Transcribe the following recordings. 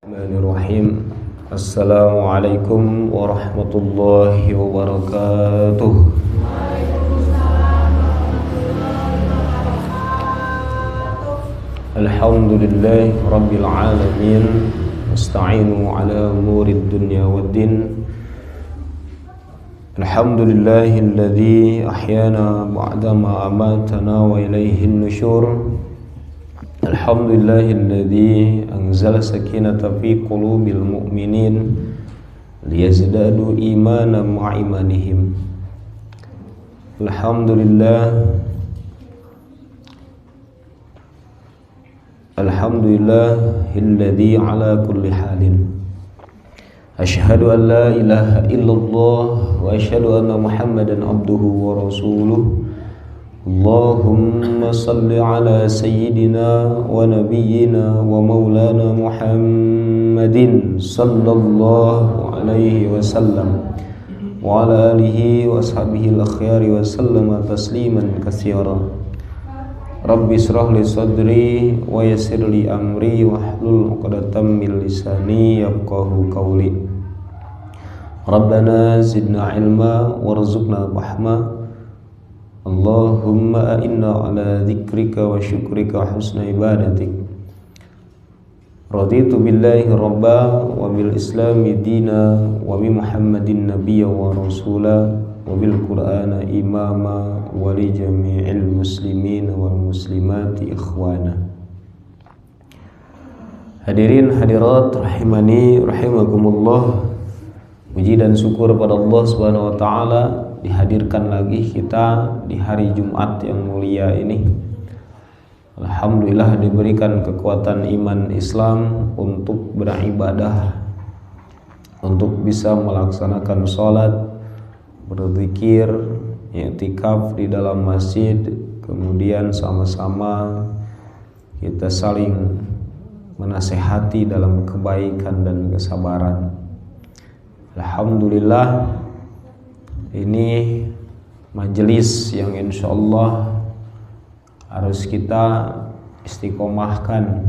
Bismillahirrahmanirrahim. Assalamualaikum warahmatullahi wabarakatuh. Alhamdulillahi rabbil alamin. Nasta'inu ala umurid dunya waddin. Alhamdulillahilladzi ahyana ba'dama amatana wa ilaihin nusyur. Alhamdulillahilladzi anzala sakinata fi qulubil mu'minin liyazdadu imanan ma'a imanihim. Alhamdulillahilladzi ala kulli halin. Asyhadu an la ilaha illallah wa asyhadu anna Muhammadan abduhu wa rasuluh. Allahumma salli ala sayyidina wa nabiyyina wa maulana Muhammadin sallallahu alaihi wasallam wa ala alihi wa ashabihi al-akhyari wa sallama tasliman katsira. Rabbi israh li sadri wa yassir li amri wahlul 'uqdatam min lisani yafqahu qawli. Rabbana zidna ilma warzuqna fahma. Allahumma inna ala dzikrika wa syukrika husna ibadatik. Raditu billahi rabba wa bil islami dina wa bi Muhammadin nabiyya wa rasula wa bil qur'ana imama wa li jami'il muslimin wal muslimati ikhwana. Hadirin hadirat rahimani rahimakumullah. Puji dan syukur pada Allah Subhanahu wa taala, dihadirkan lagi kita di hari Jumat yang mulia ini. Alhamdulillah diberikan kekuatan iman Islam untuk beribadah, untuk bisa melaksanakan sholat, berzikir, i'tikaf di dalam masjid, kemudian sama-sama kita saling menasehati dalam kebaikan dan kesabaran. Alhamdulillah, ini majelis yang insya Allah harus kita istiqomahkan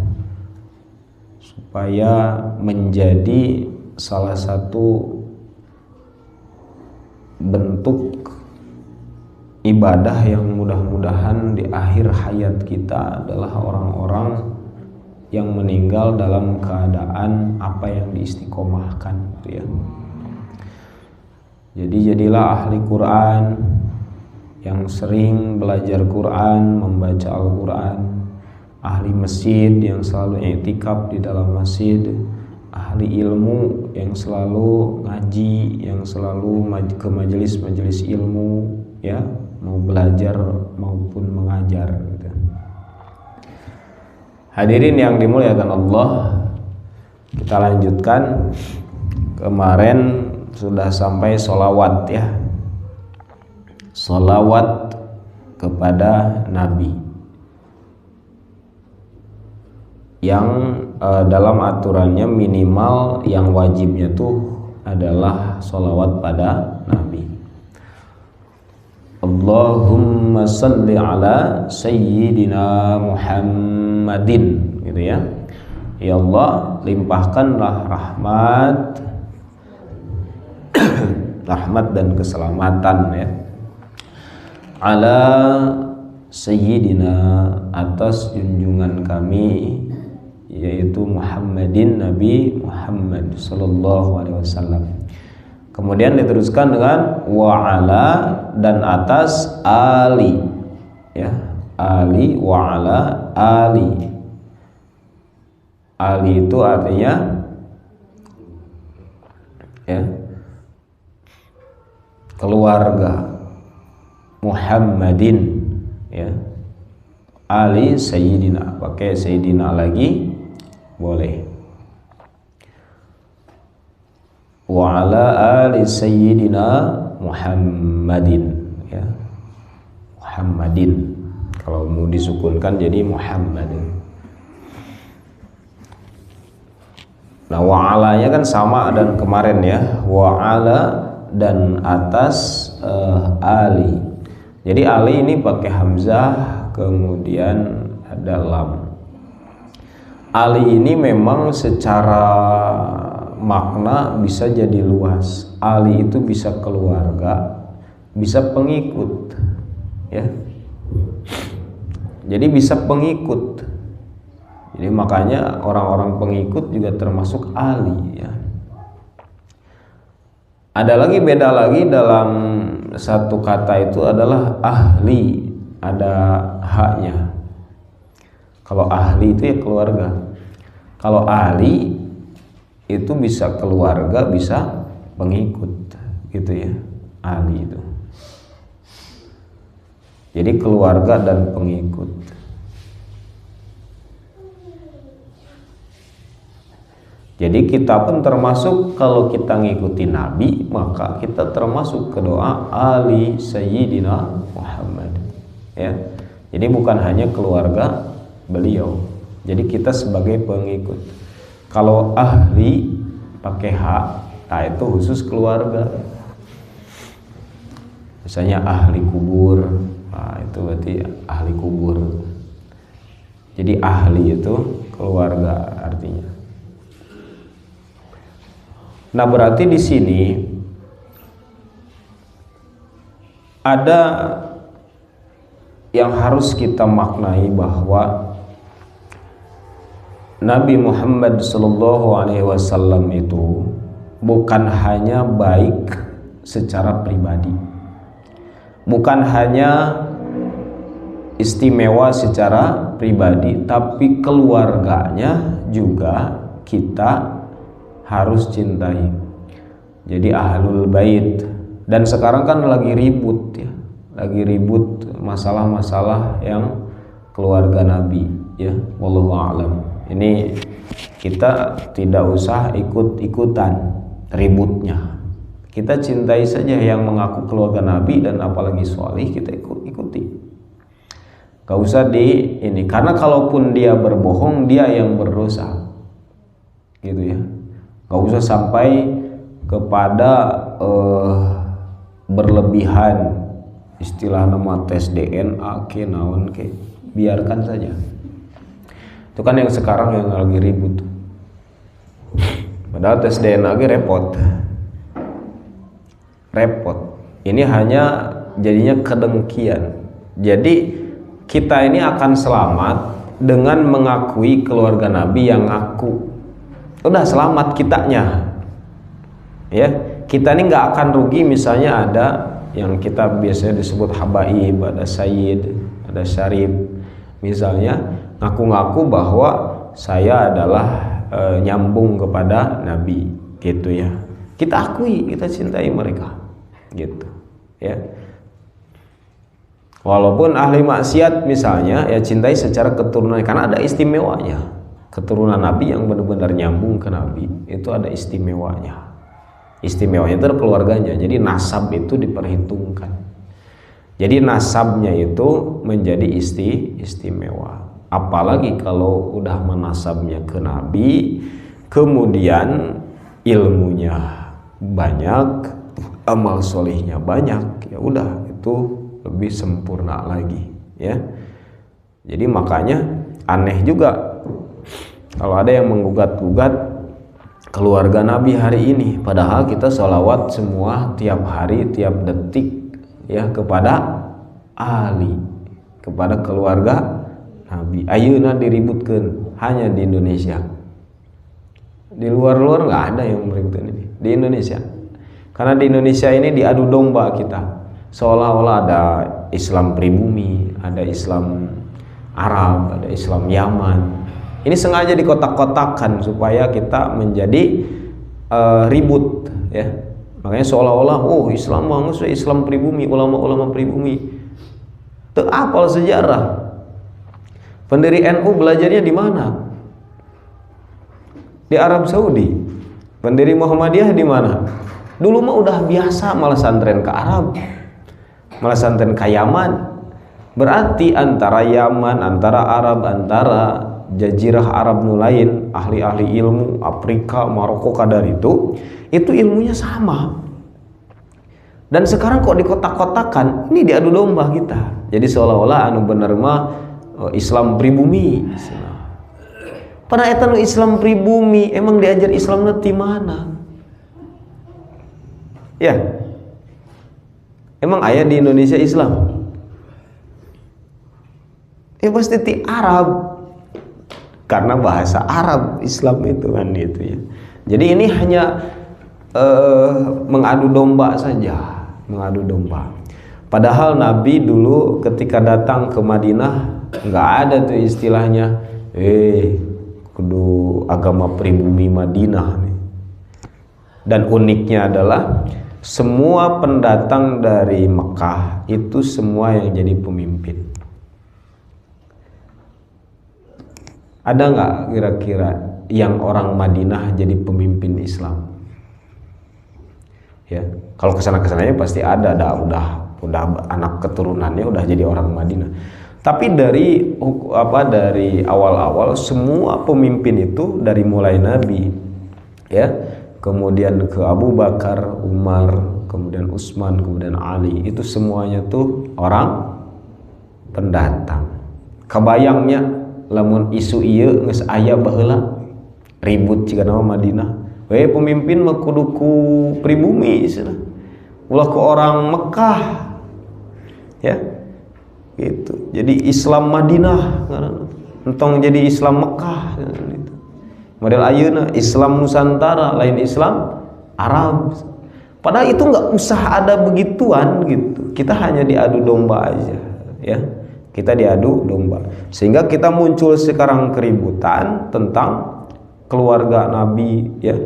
supaya menjadi salah satu bentuk ibadah yang mudah-mudahan di akhir hayat kita adalah orang-orang yang meninggal dalam keadaan apa yang diistiqomahkan, gitu ya. Jadi jadilah ahli Quran yang sering belajar Quran, membaca Al-Quran, ahli masjid yang selalu i'tikaf di dalam masjid, ahli ilmu yang selalu ngaji, yang selalu ke majelis-majelis ilmu, ya, mau belajar maupun mengajar, gitu. Hadirin yang dimuliakan Allah, kita lanjutkan. Kemarin sudah sampai sholawat, ya, sholawat kepada Nabi yang dalam aturannya minimal yang wajibnya tuh adalah sholawat pada Nabi. Allahumma salli ala sayyidina Muhammadin, gitu ya. Ya Allah, limpahkanlah rahmat dan keselamatan, ya, ala sayyidina, atas junjungan kami, yaitu Muhammadin, Nabi Muhammad sallallahu alaihi wasallam. Kemudian diteruskan dengan wa ala, dan atas ali, ya, ali, wa ala ali. Ali itu artinya, ya, keluarga. Muhammadin, ya, ali sayyidina, pakai sayyidina lagi boleh. Wa ala ali sayyidina Muhammadin, ya, Muhammadin. Kalau mau disukunkan jadi Muhammadin. Nah, wa alanya kan sama dan kemarin, ya, wa ala dan atas ali. Jadi ali ini pakai hamzah, kemudian ada lam. Ali ini memang secara makna bisa jadi luas. Ali itu bisa keluarga, bisa pengikut, ya. Jadi bisa pengikut. Jadi makanya orang-orang pengikut juga termasuk Ali, ya. Ada lagi, beda lagi dalam satu kata itu adalah ahli, ada haknya. Kalau ahli itu ya keluarga. Kalau ahli itu bisa keluarga, bisa pengikut, gitu ya. Ahli itu. Jadi keluarga dan pengikut. Jadi kita pun termasuk, kalau kita ngikuti Nabi, maka kita termasuk ke doa Ali Sayyidina Muhammad, ya. Jadi bukan hanya keluarga beliau, jadi kita sebagai pengikut. Kalau ahli pakai hak, nah itu khusus keluarga. Misalnya ahli kubur, nah itu berarti ahli kubur. Jadi ahli itu keluarga artinya. Nah, berarti di sini ada yang harus kita maknai, bahwa Nabi Muhammad SAW itu bukan hanya baik secara pribadi, bukan hanya istimewa secara pribadi, tapi keluarganya juga kita harus cintai. Jadi ahlul bait. Dan sekarang kan lagi ribut, ya, lagi ribut masalah-masalah yang keluarga Nabi, ya. Wallahu a'lam. Ini kita tidak usah ikut-ikutan ributnya. Kita cintai saja yang mengaku keluarga Nabi, dan apalagi sholih kita ikuti. Gak usah di ini, karena kalaupun dia berbohong, dia yang berdosa, gitu ya. Gak usah sampai kepada berlebihan, istilah nama tes DNA ke naon ke, biarkan saja. Itu kan yang sekarang yang lagi ribut. Padahal tes DNA repot. Ini hanya jadinya kedengkian. Jadi kita ini akan selamat dengan mengakui keluarga Nabi yang ngaku. Udah selamat kitanya, ya. Kita ini nggak akan rugi. Misalnya ada yang kita biasanya disebut habaib, ada sayyid, ada syarif, misalnya ngaku-ngaku bahwa saya adalah nyambung kepada Nabi, gitu ya. Kita akui, kita cintai mereka, gitu ya. Walaupun ahli maksiat misalnya, ya cintai secara keturunan, karena ada istimewanya. Keturunan Nabi yang benar-benar nyambung ke Nabi itu ada istimewanya. Istimewanya itu keluarganya. Jadi nasab itu diperhitungkan. Jadi nasabnya itu menjadi istimewa. Apalagi kalau udah menasabnya ke Nabi, kemudian ilmunya banyak, amal solihnya banyak, ya udah itu lebih sempurna lagi, ya. Jadi makanya aneh juga kalau ada yang menggugat-gugat keluarga Nabi hari ini, padahal kita sholawat semua tiap hari, tiap detik, ya, kepada ahli, kepada keluarga Nabi. Ayeuna diributkan hanya di Indonesia. Di luar-luar nggak ada yang meributkan ini. Di Indonesia, karena di Indonesia ini diadu domba kita, seolah-olah ada Islam pribumi, ada Islam Arab, ada Islam Yaman. Ini sengaja dikotak-kotakkan supaya kita menjadi ribut, ya. Makanya seolah-olah Islam maksudnya Islam pribumi, ulama-ulama pribumi. Teu apal sejarah. Pendiri NU belajarnya di mana? Di Arab Saudi. Pendiri Muhammadiyah di mana? Dulu mah udah biasa malah santren ke Arab, malah santren ke Yaman. Berarti antara Yaman, antara Arab, antara Jazirah Arab nulain, ahli-ahli ilmu Afrika, Maroko kadar itu ilmunya sama. Dan sekarang kok dikotak-kotakan, ini diadu domba kita. Jadi seolah-olah anu bener mah Islam pribumi. Pada eta nu Islam pribumi, emang diajar Islam nanti mana? Ya, emang ayah di Indonesia Islam? Ya pasti di Arab, karena bahasa Arab Islam itu kan gitu ya. Jadi ini hanya mengadu domba saja, mengadu domba. Padahal Nabi dulu ketika datang ke Madinah nggak ada tuh istilahnya, kudu agama pribumi Madinah nih. Dan uniknya adalah semua pendatang dari Mekah itu semua yang jadi pemimpin. Ada nggak kira-kira yang orang Madinah jadi pemimpin Islam? Ya, kalau kesana-kesananya pasti ada udah anak keturunannya udah jadi orang Madinah. Tapi dari awal-awal semua pemimpin itu dari mulai Nabi, ya, kemudian ke Abu Bakar, Umar, kemudian Utsman, kemudian Ali, itu semuanya tuh orang pendatang. Kebayangnya lamun isu ieu geus aya baheula ribut jika nama Madinah. Pemimpin mah kudu ku pribumi cenah. Ulah ku orang Mekah. Ya. Gitu. Jadi Islam Madinah entong jadi Islam Mekah gitu. Model ayeuna Islam Nusantara lain Islam Arab. Padahal itu nggak usah ada begituan gitu. Kita hanya diadu domba aja, ya. Kita diadu domba. Sehingga kita muncul sekarang keributan tentang keluarga Nabi, ya.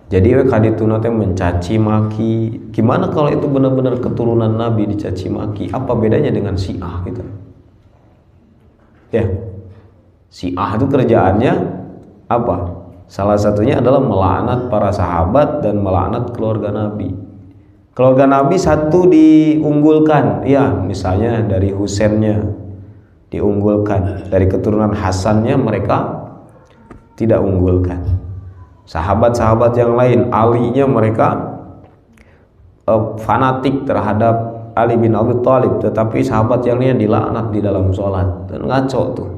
Jadi kadituna teh mencaci maki. Gimana kalau itu benar-benar keturunan Nabi dicaci maki? Apa bedanya dengan Syiah gitu? Ya. Syiah itu kerjaannya apa? Salah satunya adalah melaknat para sahabat dan melaknat keluarga Nabi. Keluarga Nabi satu diunggulkan, ya, misalnya dari Husainnya diunggulkan, dari keturunan Hasannya mereka tidak unggulkan. Sahabat-sahabat yang lain, Alinya mereka fanatik terhadap Ali bin Abi Thalib, tetapi sahabat yang lain dilaknat di dalam sholat, dan ngaco tuh.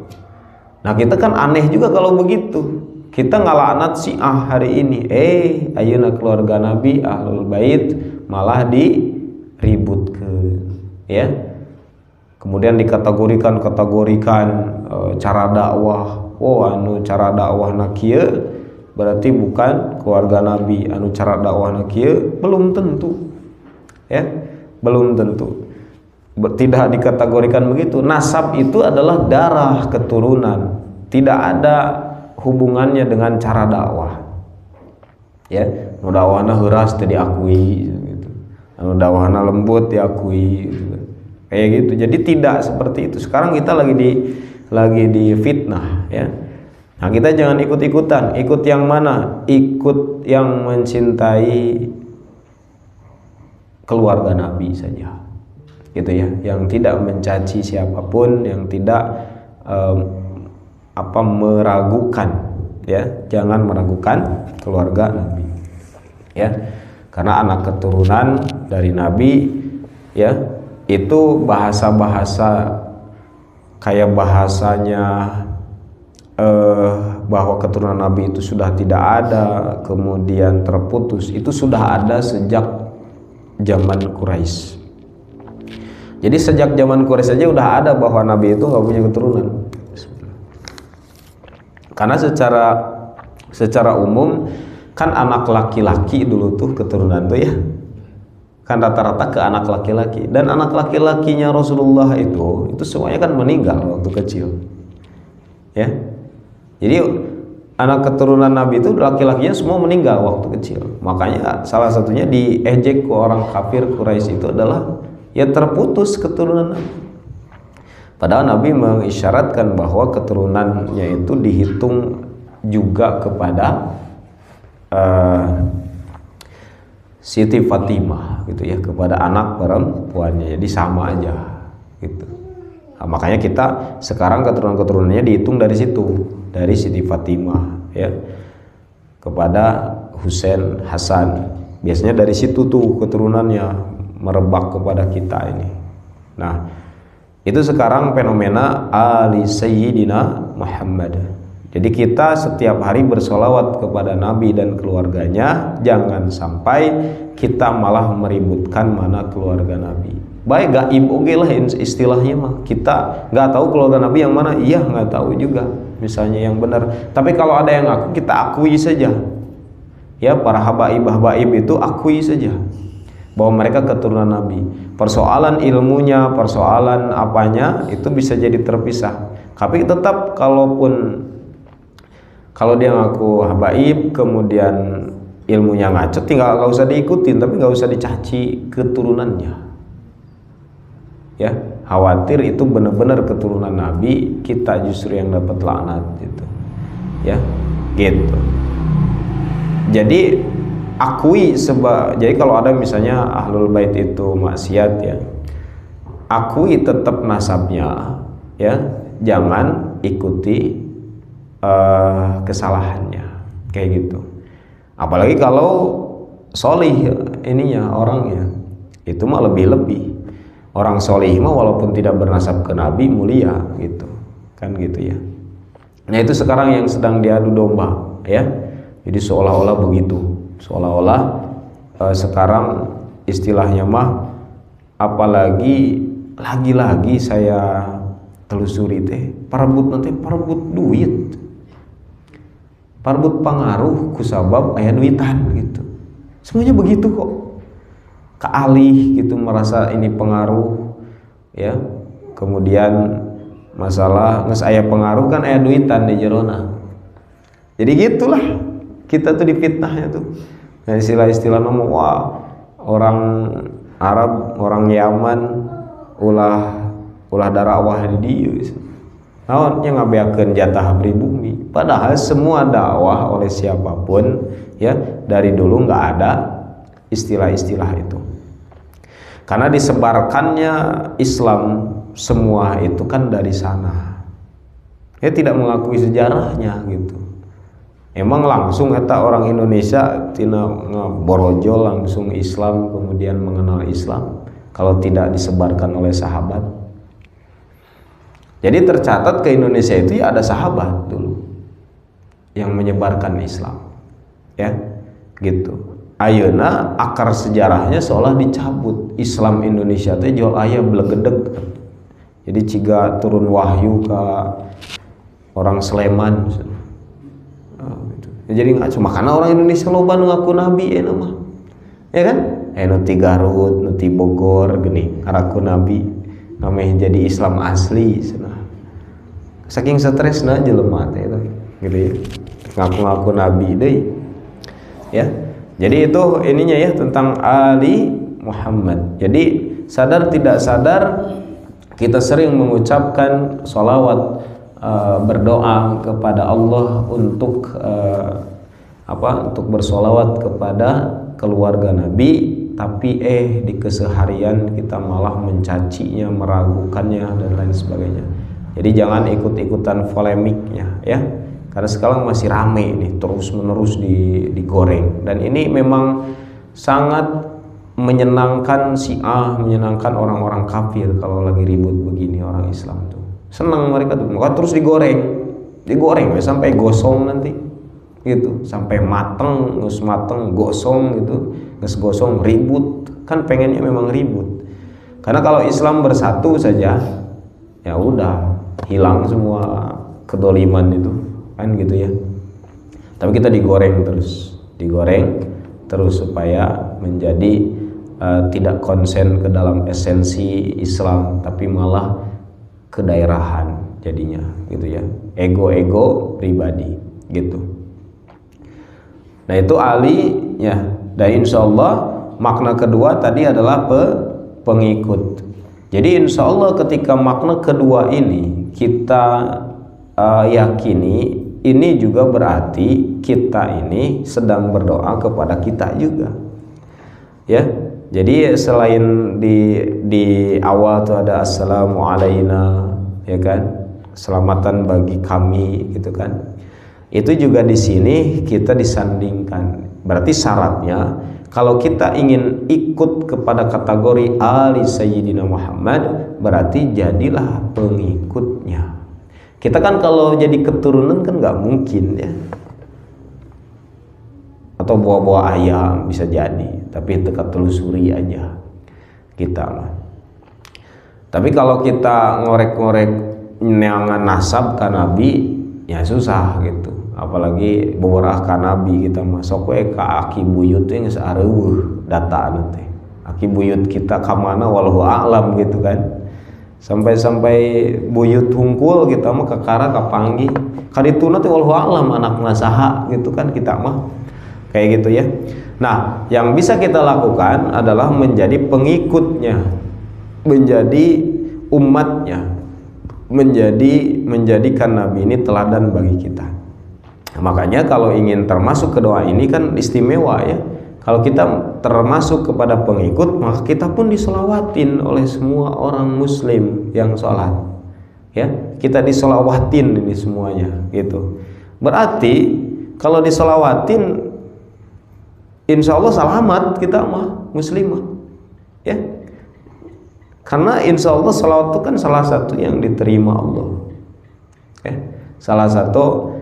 Nah kita kan aneh juga kalau begitu. Kita ngalaknat Syiah hari ini, ayeuna keluarga Nabi Ahlul Bait malah diributkeun, ya. Kemudian dikategorikan cara dakwah. Anu cara dakwah kieu berarti bukan keluarga Nabi. Anu cara dakwah kieu belum tentu, ya, belum tentu. Tidak dikategorikan begitu. Nasab itu adalah darah keturunan, tidak ada hubungannya dengan cara dakwah, ya. Anu dakwahna heuras teu diakui gitu. Anu dakwahna lembut diakui gitu. Kayak gitu. Jadi tidak seperti itu. Sekarang kita lagi di fitnah, ya. Nah kita jangan ikut-ikutan. Ikut yang mana? Ikut yang mencintai keluarga Nabi saja, gitu ya. Yang tidak mencaci siapapun, yang tidak meragukan, ya. Jangan meragukan keluarga Nabi, ya. Karena anak keturunan dari Nabi, ya, itu bahasa-bahasa kayak bahasanya bahwa keturunan Nabi itu sudah tidak ada, kemudian terputus, itu sudah ada sejak zaman Quraisy. Jadi sejak zaman Quraisy saja udah ada bahwa Nabi itu nggak punya keturunan. Karena secara umum kan anak laki-laki dulu tuh keturunan tuh, ya. Kan rata-rata ke anak laki-laki, dan anak laki-lakinya Rasulullah itu semuanya kan meninggal waktu kecil, ya. Jadi anak keturunan Nabi itu laki-lakinya semua meninggal waktu kecil. Makanya salah satunya diejek ke orang kafir Quraisy itu adalah ya terputus keturunan Nabi. Padahal Nabi mengisyaratkan bahwa keturunannya itu dihitung juga kepada Siti Fatimah gitu ya, kepada anak perempuannya. Jadi sama aja gitu. Nah, makanya kita sekarang keturunan-keturunannya dihitung dari situ, dari Siti Fatimah, ya, kepada Husain, Hasan. Biasanya dari situ tuh keturunannya merebak kepada kita ini. Nah, itu sekarang fenomena Ali Sayyidina Muhammad. Jadi kita setiap hari bersolawat kepada Nabi dan keluarganya, jangan sampai kita malah meributkan mana keluarga Nabi. Baik gaib oke lah istilahnya mah, kita nggak tahu keluarga Nabi yang mana, iya nggak tahu juga misalnya yang benar. Tapi kalau ada yang aku, kita akui saja. Ya, para habaib itu akui saja bahwa mereka keturunan Nabi. Persoalan ilmunya, persoalan apanya itu bisa jadi terpisah. Tapi tetap kalau dia ngaku habaib kemudian ilmunya ngaco, tinggal nggak usah diikutin, tapi nggak usah dicaci keturunannya. Ya, khawatir itu benar-benar keturunan Nabi, kita justru yang dapat laknat gitu. Ya, gitu. Jadi jadi kalau ada misalnya ahlul bait itu maksiat ya, akui tetap nasabnya ya, jangan ikuti kesalahannya kayak gitu. Apalagi kalau solih ininya orangnya, itu mah lebih-lebih. Orang solih mah walaupun tidak bernasab ke Nabi mulia gitu kan, gitu ya. Nah itu sekarang yang sedang diadu domba ya. Jadi seolah-olah begitu, seolah-olah sekarang istilahnya mah, apalagi lagi-lagi saya telusuri teh, parebut duit, parebut pengaruh kusabab aya duitan gitu. Semuanya begitu kok, kealih gitu, merasa ini pengaruh ya. Kemudian masalah nges aya pengaruh kan aya duitan di jerona. Jadi gitulah kita tuh difitnahnya tuh. Nah, istilah-istilah ngomong wah orang Arab, orang Yaman ulah dakwah di dieu. Naonnya ngabeakeun jatah pribumi. Padahal semua dakwah oleh siapapun ya dari dulu nggak ada istilah-istilah itu. Karena disebarkannya Islam semua itu kan dari sana. Ya tidak mengakui sejarahnya gitu. Emang langsung eta orang Indonesia tina borojol langsung Islam kemudian mengenal Islam kalau tidak disebarkan oleh sahabat. Jadi tercatat ke Indonesia itu ya ada sahabat dulu yang menyebarkan Islam. Ya, gitu. Ayeuna akar sejarahnya seolah dicabut. Islam Indonesia teh jual aya belegedeg. Jadi ciga turun wahyu ke orang Sleman. Jadi nggak cuma karena orang Indonesia loba nu ngaku nabi ya nama, ya kan? Nu ti Garut, nu ti Bogor, gini ngaku nabi, namanya jadi Islam asli. Saking stresna jelema teh itu, gitu ya, ngaku-ngaku nabi deh, ya. Jadi itu ininya ya tentang Ali Muhammad. Jadi sadar tidak sadar kita sering mengucapkan sholawat, berdoa kepada Allah untuk untuk bersolawat kepada keluarga Nabi, tapi di keseharian kita malah mencacinya, meragukannya dan lain sebagainya. Jadi jangan ikut-ikutan polemiknya ya, karena sekarang masih rame nih terus menerus digoreng, dan ini memang sangat menyenangkan Syiah, menyenangkan orang-orang kafir kalau lagi ribut begini. Orang Islam tuh senang mereka tuh, maka terus digoreng ya, sampai gosong nanti gitu, sampai mateng, ngus mateng, gosong gitu, ngus gosong, ribut kan, pengennya memang ribut. Karena kalau Islam bersatu saja ya udah hilang semua kedoliman itu kan, gitu ya. Tapi kita digoreng terus supaya menjadi tidak konsen ke dalam esensi Islam, tapi malah kedaerahan jadinya gitu ya, ego pribadi gitu. Nah itu Ali ya, dan insya Allah makna kedua tadi adalah pengikut. Jadi insya Allah ketika makna kedua ini kita yakini, ini juga berarti kita ini sedang berdoa kepada kita juga ya. Jadi selain di awal tuh ada assalamu alaina ya kan, keselamatan bagi kami gitu kan. Itu juga di sini kita disandingkan. Berarti syaratnya kalau kita ingin ikut kepada kategori Ali Sayyidina Muhammad, berarti jadilah pengikutnya. Kita kan kalau jadi keturunan kan nggak mungkin ya, atau bawa-bawa ayam bisa jadi, tapi dekat telusuri aja kita mah. Tapi kalau kita ngorek-ngorek neangan nasab ka nabi ya susah gitu, apalagi beberapa ka nabi kita masuk we ka aki buyut yang saareueuh data nanti aki buyut kita kamana wallahu a'lam gitu kan, sampai buyut hungkul kita mah kakara kapanggih kadituna teh wallahu a'lam anakna saha gitu kan, kita mah kayak gitu ya. Nah, yang bisa kita lakukan adalah menjadi pengikutnya, menjadi umatnya, menjadikan Nabi ini teladan bagi kita. Nah, makanya kalau ingin termasuk ke doa ini kan istimewa ya. Kalau kita termasuk kepada pengikut, maka kita pun disolawatin oleh semua orang muslim yang sholat ya, kita disolawatin ini semuanya gitu. Berarti kalau disolawatin insya Allah selamat kita mah muslimah ya, karena insya Allah salawat itu kan salah satu yang diterima Allah ya, salah satu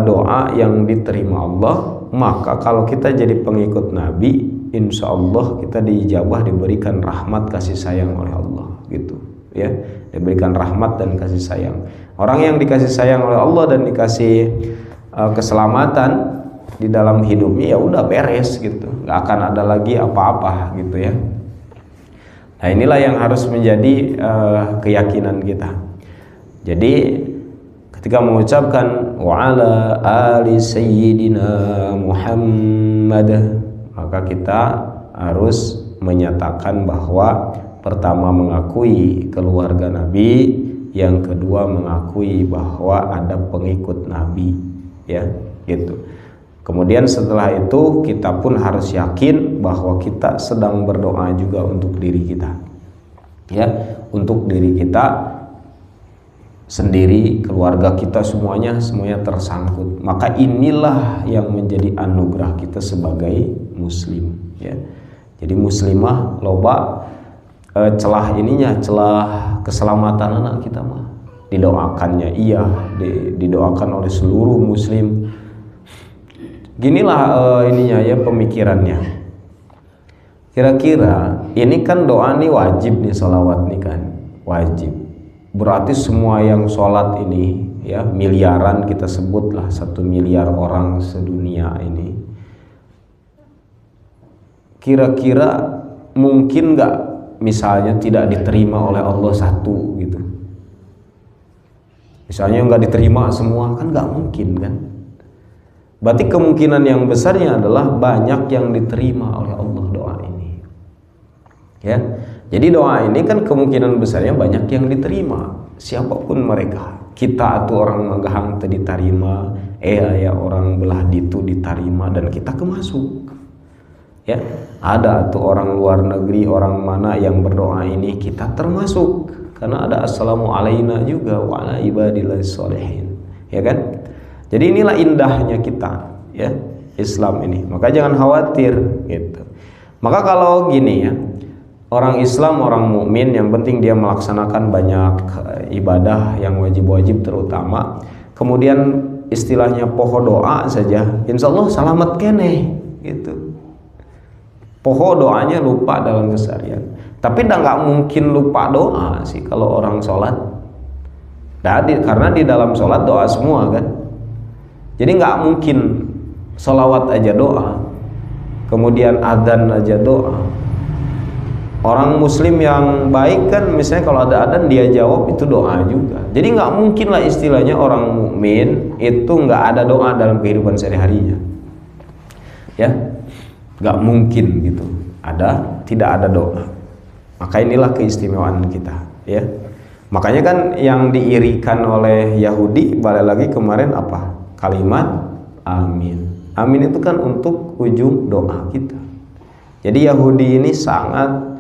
doa yang diterima Allah. Maka kalau kita jadi pengikut Nabi, insya Allah kita diijabah, diberikan rahmat kasih sayang oleh Allah gitu ya, diberikan rahmat dan kasih sayang. Orang yang dikasih sayang oleh Allah dan dikasih keselamatan di dalam hidupnya ya udah beres gitu, nggak akan ada lagi apa-apa gitu ya. Nah inilah yang harus menjadi keyakinan kita. Jadi ketika mengucapkan wa ala ali sayyidina Muhammad, maka kita harus menyatakan bahwa pertama mengakui keluarga Nabi, yang kedua mengakui bahwa ada pengikut Nabi ya gitu. Kemudian setelah itu kita pun harus yakin bahwa kita sedang berdoa juga untuk diri kita ya, untuk diri kita sendiri, keluarga kita semuanya tersangkut. Maka inilah yang menjadi anugerah kita sebagai muslim ya. Jadi muslimah loba celah ininya, celah keselamatan anak kita mah didoakannya iya, didoakan oleh seluruh muslim. Ginilah ininya ya pemikirannya. Kira-kira ini kan doa nih wajib nih, sholawat nih kan wajib. Berarti semua yang sholat ini ya, miliaran kita sebutlah 1 miliar orang sedunia ini, kira-kira mungkin nggak misalnya tidak diterima oleh Allah satu gitu, misalnya nggak diterima semua, kan nggak mungkin kan. Berarti kemungkinan yang besarnya adalah banyak yang diterima oleh Allah doa ini ya. Jadi doa ini kan kemungkinan besarnya banyak yang diterima, siapapun mereka. Kita atau orang Manggahang tadi diterima, ya orang belah ditu diterima, dan kita kemasuk ya. Ada atau orang luar negeri, orang mana yang berdoa ini kita termasuk, karena ada assalamu alaina juga wa ala ibadillahis sholihin ya kan. Jadi inilah indahnya kita ya Islam ini, maka jangan khawatir gitu. Maka kalau gini ya, orang Islam, orang mukmin, yang penting dia melaksanakan banyak ibadah yang wajib-wajib terutama, kemudian istilahnya poho doa saja, insya Allah selamat kene gitu. Poho doanya lupa dalam keseharian, tapi nggak mungkin lupa doa sih kalau orang sholat. Karena di dalam sholat doa semua kan. Jadi nggak mungkin sholawat aja doa, kemudian adzan aja doa. Orang muslim yang baik kan misalnya kalau ada adzan dia jawab itu doa juga. Jadi nggak mungkin lah istilahnya orang mukmin itu nggak ada doa dalam kehidupan sehari-harinya ya, nggak mungkin gitu tidak ada doa. Maka inilah keistimewaan kita ya. Makanya kan yang diirikan oleh Yahudi, balik lagi kemarin apa, kalimat amin. Amin itu kan untuk ujung doa kita. Jadi Yahudi ini sangat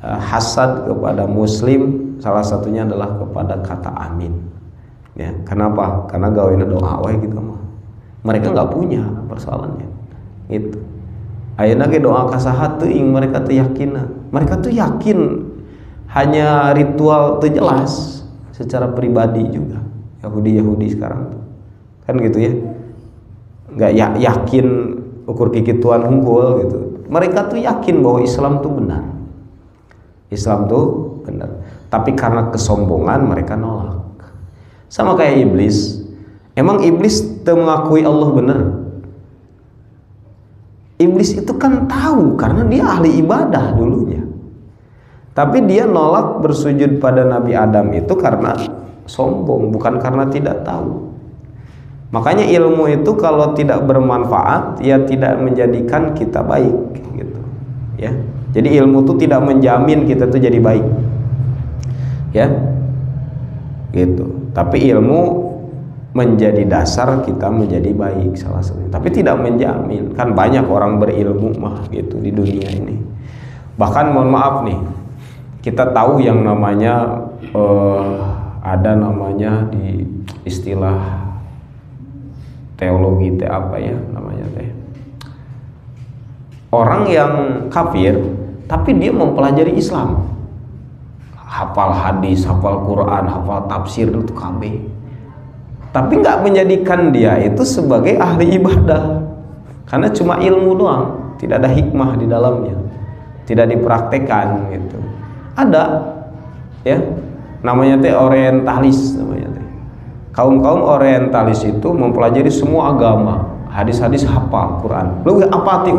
hasad kepada muslim, salah satunya adalah kepada kata amin ya. Kenapa? Karena gawena doa wae gitu mah. Mereka nggak punya persoalannya gitu. Ayeuna ge doa kasaha teuing mereka teu yakinna. Mereka tuh yakin hanya ritual teu jelas secara pribadi juga Yahudi sekarang kan gitu ya, nggak yakin ukur kikituan hungkul gitu. Mereka tuh yakin bahwa Islam tuh benar, tapi karena kesombongan mereka nolak. Sama kayak iblis. Emang iblis tuh mengakui Allah benar? Iblis itu kan tahu karena dia ahli ibadah dulunya, tapi dia nolak bersujud pada Nabi Adam itu karena sombong, bukan karena tidak tahu. Makanya ilmu itu kalau tidak bermanfaat, ya tidak menjadikan kita baik gitu ya. Jadi ilmu itu tidak menjamin kita tuh jadi baik ya gitu, tapi ilmu menjadi dasar kita menjadi baik salah satunya, tapi tidak menjamin. Kan banyak orang berilmu mah gitu di dunia ini. Bahkan mohon maaf nih, kita tahu yang namanya ada namanya di istilah teologi teh apa ya namanya teh, orang yang kafir tapi dia mempelajari Islam, hafal hadis, hafal Quran, hafal tafsir itu KB, tapi nggak menjadikan dia itu sebagai ahli ibadah karena cuma ilmu doang, tidak ada hikmah di dalamnya, tidak dipraktekkan gitu. Ada ya namanya teh orientalis namanya teh. Kaum orientalis itu mempelajari semua agama, hadis-hadis hafal Quran, lebih apati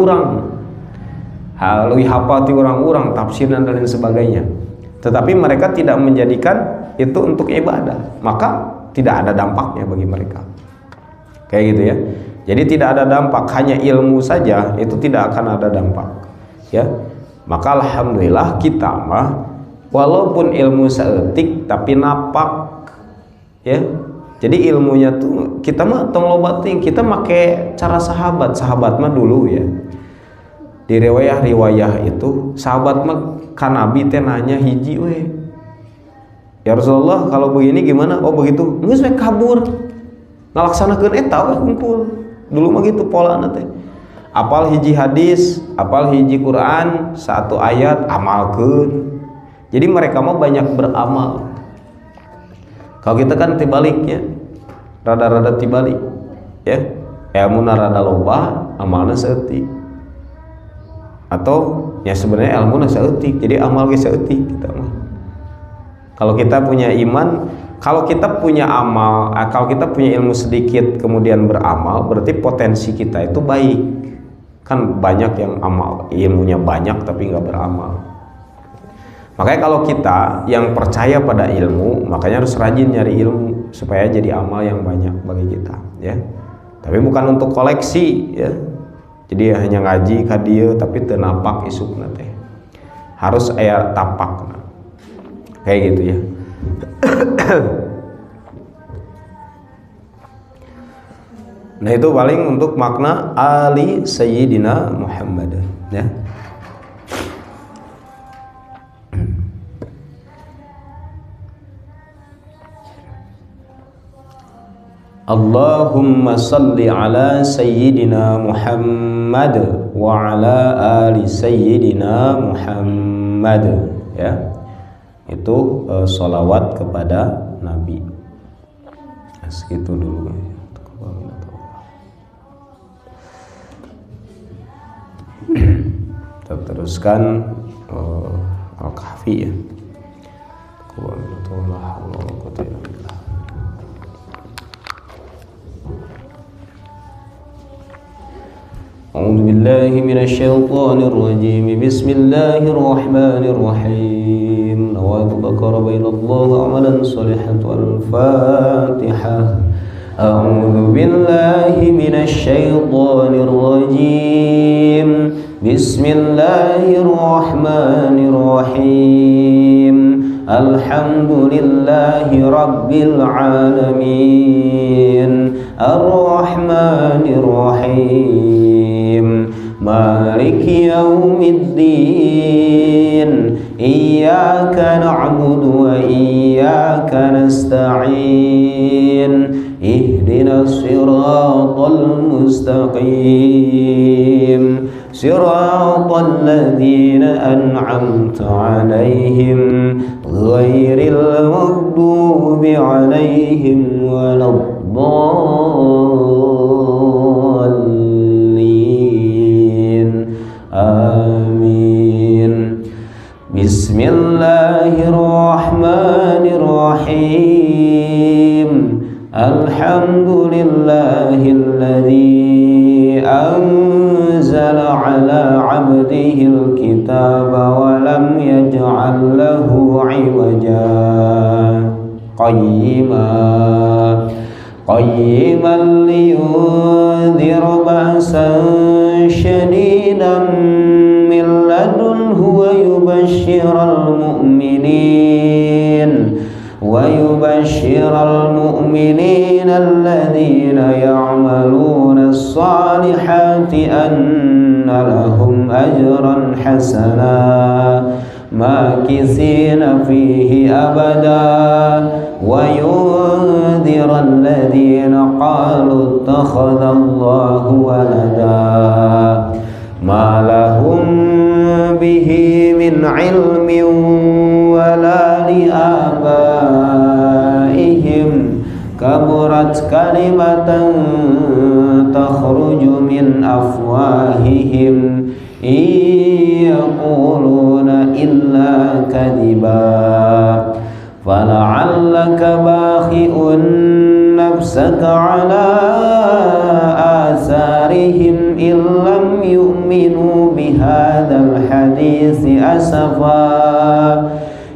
orang tafsir dan lain sebagainya, tetapi mereka tidak menjadikan itu untuk ibadah, maka tidak ada dampaknya bagi mereka. Kayak gitu ya. Jadi tidak ada dampak, hanya ilmu saja itu tidak akan ada dampak. Ya. Maka alhamdulillah kita mah walaupun ilmu saeutik tapi napak. Ya. Jadi ilmunya tuh kita mah tong loba teuing, kita make cara sahabat mah dulu ya. Di riwayah itu sahabat mah ka Nabi teh nanya hiji we. Ya Rasulullah, kalau begini gimana? Oh begitu, geus we kabur ngalaksanakeun eta we kumpul. Dulu mah gitu polana teh. Apal hiji hadis, apal hiji Quran, satu ayat amalkeun. Jadi mereka mah banyak beramal. Kalau kita kan tibaliknya, rada-rada tibalik, ya. Ilmuna rada loba, amalna saeutik. Atau ya sebenarnya ilmuna saeutik, jadi amal ge saeutik kita mah. Kalau kita punya iman, kalau kita punya amal, kalau kita punya ilmu sedikit kemudian beramal, berarti potensi kita itu baik. Kan banyak yang amal, ilmunya banyak tapi nggak beramal. Makanya kalau kita yang percaya pada ilmu, makanya harus rajin nyari ilmu supaya jadi amal yang banyak bagi kita, ya. Tapi bukan untuk koleksi, ya. Jadi hanya ngaji ka dieu tapi teu napak isukna teh. Harus aya tapak. Kayak gitu ya. Nah itu paling untuk makna Ali Sayyidina Muhammad ya. Allahumma salli ala Sayyidina Muhammad wa ala Ali Sayyidina Muhammad ya. Itu sholawat kepada Nabi. Segitu dulu. Kita teruskan Al-Kahfi ya. A'udzu billahi minasy syaithanir rajim. Bismillahir rahmanir rahim. Nawaitu bakara bainallahu amalan shalihan wal Fatihah. A'udzu billahi minasy syaithanir rajim. Bismillahir rahmanir rahim. Alhamdulillahi rabbil alamin. Ar-rahmanir rahim. مالك يوم الدين إياك نعبد وإياك نستعين اهدنا الصراط المستقيم صراط الذين أنعمت عليهم غير المغضوب عليهم ولا الضالين آمين. بسم الله الرحمن الرحيم. الحمد لله الذي أنزل على عبده الكتاب ولم يجعل له عوجا قيما لينذر بأسا شديدا من لدنه ويبشر المؤمنين الذين يعملون الصالحات أن لهم أجرا حسنا ماكثين فيه أبدا وينذر الذين قالوا اتخذ الله ولدا ما لهم به من علم ولا لآبائهم كبرت كلمة تخرج من أفواههم إن يقولون إلا كذبا فلعلك باخئ نفسك على آثارهم إن لم يؤمنوا بهذا الحديث أسفا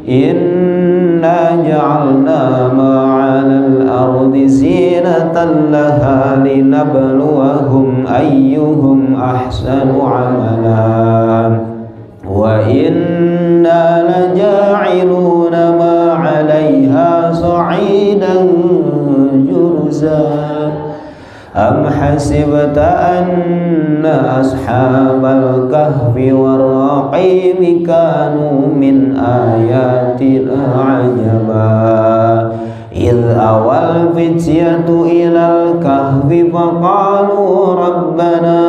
إنا جعلنا ما على الأرض زينة لها لنبلوهم أيهم أحسن عملا وإنا لجاعلون ما عليها صعيدا جرزا أم حسبت أن أصحاب الكهف والرقيم كانوا من آياتنا عجبا إذ أوى الفتية إلى الكهف فقالوا ربنا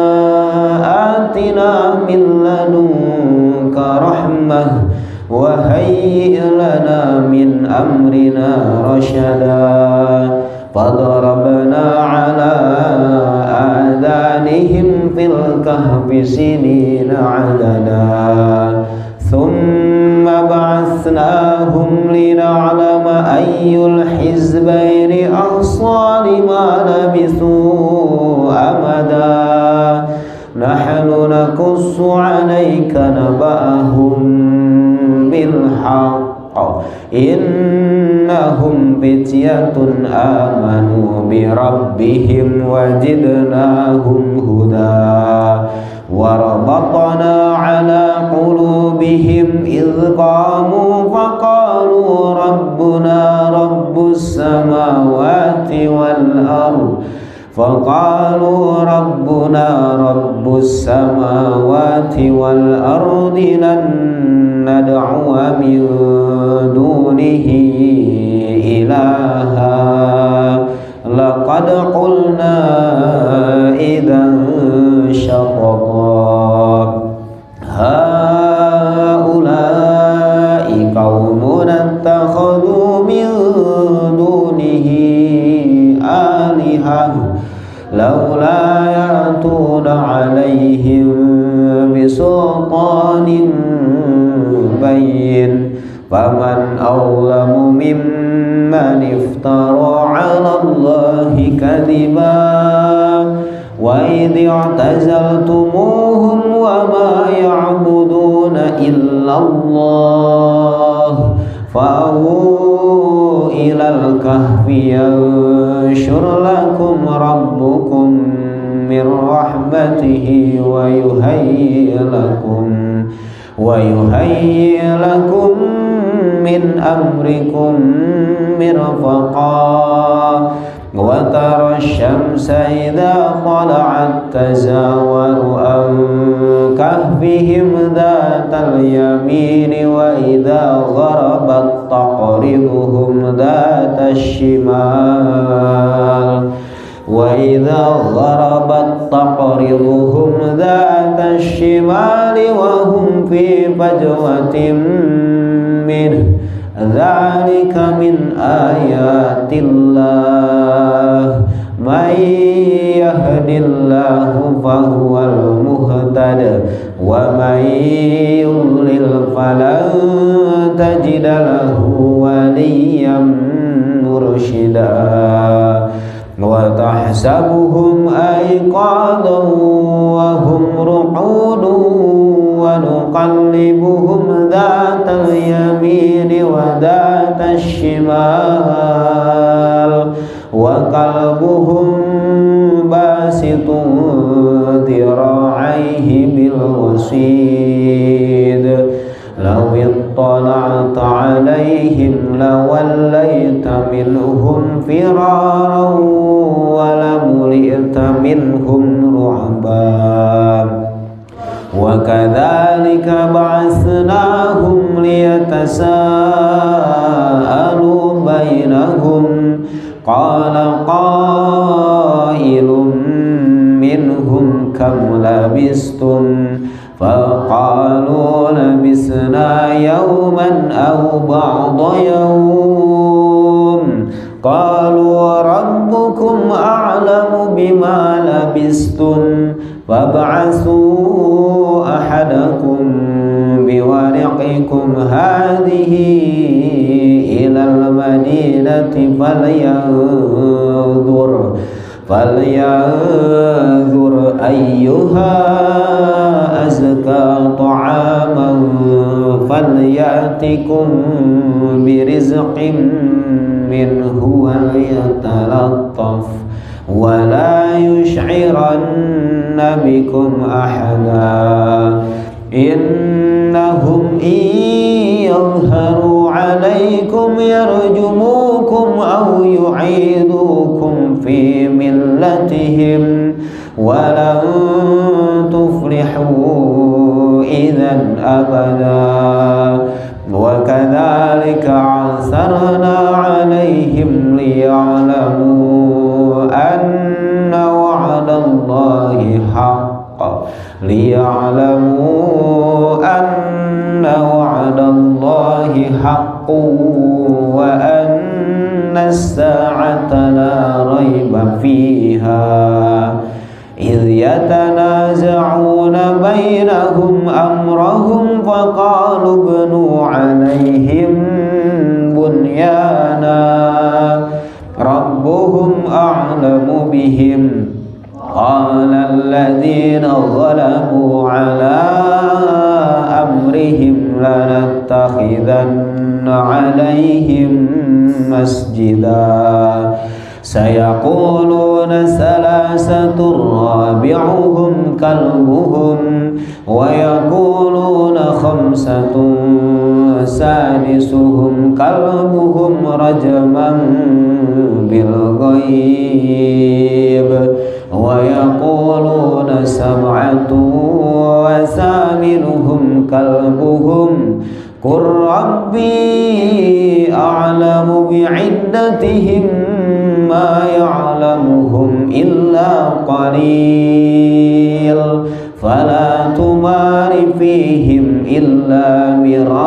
آتنا من لدنك رحمة وهيئ لنا من أمرنا رشدا فضربنا على آذانهم في الكهف سنين عددا ثم بعثناهم لنعلم أي الحزبين أحصى لما لبثوا أمدا نحن نقص عليك نبأهم بالحق إنهم فتية آمنوا بربهم وزدناهم هدى وربطنا على قلوبهم إذ قاموا فقالوا ربنا رب السماوات والأرض لن ندعو من دونه إلها لقد قلنا إذا شططا هؤلاء قومنا اتخذوا من دونه آلهة لولا يأتون عليهم بسلطان بين فمن أظلم ممن افترى على الله كذبا وإذ اعتزلتموهم وما يعبدون إلا الله فأووا إلى الكهف ينشر لكم ربكم من رحمته ويهيئ لكم من أمركم مرفقا وترى الشمس إذا طلعت تزاور عن كهفهم ذات اليمين وإذا غربت تقرضهم ذات الشمال وهم في فجوة منه dzalika min ayatillah may yahdillahu fahuwal muhtad wa may yudlil falan tajida lahu waliyyan mursyida wa tahsabuhum ayqadan wa hum ruqudun wa nuqallibuhum dhatal yamini wa dhatal shimal wa qalbuhum basitun dhira'aihi bil wasid law ittala'ta 'alaihim lawallayta minhum firaran wa lamuli'ta minhum ru'ban wa kadzalika ba'atsnahum liyatasaalu bainahum qala qailun minhum kam labistum faqalu labisna yawman aw ba'da yawm qalu rabbukum a'lamu bima labistum fab'atsu ahadakum biwariqikum hadhihi ilal madinati falyanzur ayyuha azka ta'aman falyatikum birizqin minhu wal yatalattaf wala yush'iranna bikum ahada innahum yadhharu 'alaykum yarjumukum aw yu'idukum fi millatihim walan tuflihu idhan abada wa kadzalika 'asarna 'alayhim liya'lamu anna wa'dallahi haqq liya'lamu anna wa'dallahi haqqun wa anna as-sa'ata la rayba fiha idh yatanaza'una bainahum amrahum faqalu ibnu 'alayhim bunyana rabbuhum a'lamu bihim qala alladhina zalamu 'ala amrihim lanattakhidanna 'alayhim masjida sayaquluna salasatun rabi'uhum kalbuhum wa yaquluna khamsatun sadisuhum kalbuhum rajman bil ghaib wa yaquluna sab'atun wa thaminuhum kalbuhum qur rabbi a'lamu bi'iddatihim ma ya'lamuhum illa qalil fala tumari fihim illa mira'an